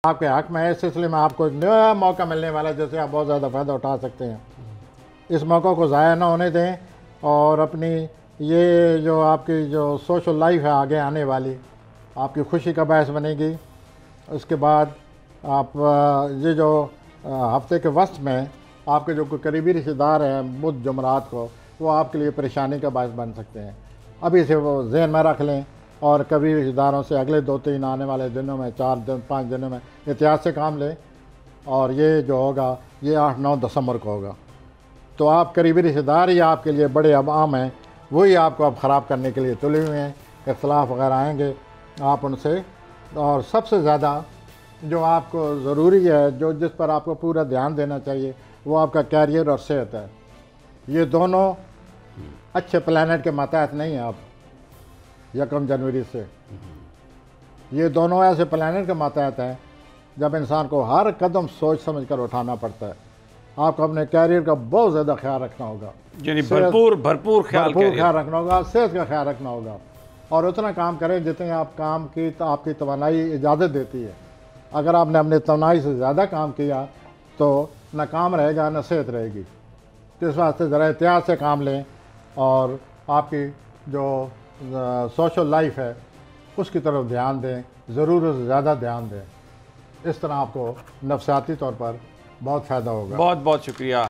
आपके हक में है। इस सिलसिले में आपको एक नया मौका मिलने वाला है जिससे आप बहुत ज़्यादा फ़ायदा उठा सकते हैं। इस मौक़े को ज़ाया ना होने दें और अपनी ये जो आपकी जो सोशल लाइफ है आगे आने वाली आपकी खुशी का बायस बनेगी। उसके बाद आप ये जो हफ्ते के वस्त में आपके जो करीबी रिश्तेदार हैं बुध जुमरात को, वो आपके लिए परेशानी का बायस बन सकते हैं। अभी से वो जहन में रख लें और कभी रिश्तेदारों से अगले 2-3 आने वाले दिनों में 4 दिन 5 दिनों में एहतियात से काम लें। और ये जो होगा ये 8-9 दिसंबर को होगा। तो आप करीबी रिश्तेदार ही आपके लिए बड़े अब आम हैं, वही आपको अब ख़राब करने के लिए तुले हुए हैं। इख्तलाफ वगैरह आएंगे आप उनसे। और सबसे ज़्यादा जो आपको ज़रूरी है, जो जिस पर आपको पूरा ध्यान देना चाहिए, वो आपका कैरियर और सेहत है। ये दोनों अच्छे प्लैनेट के मातहत नहीं हैं। आप 1 जनवरी से ये दोनों ऐसे प्लैनेट के मातहत हैं जब इंसान को हर कदम सोच समझ कर उठाना पड़ता है। आपको अपने कैरियर का बहुत ज़्यादा ख्याल रखना होगा, यानी भरपूर ख्याल रखना होगा, सेहत का ख्याल रखना होगा और उतना काम करें जितने आप काम की तो आपकी तवानाई इजाज़त देती है। अगर आपने अपने तवानाई से ज़्यादा काम किया तो न काम रहेगा न सेहत रहेगी। तो इस वास्ते ज़रा एहतियात से काम लें और आपकी जो सोशल लाइफ है उसकी तरफ ध्यान दें, ज़रूरत से ज़्यादा ध्यान दें। इस तरह आपको नफसियाती तौर पर बहुत फ़ायदा होगा। बहुत बहुत शुक्रिया।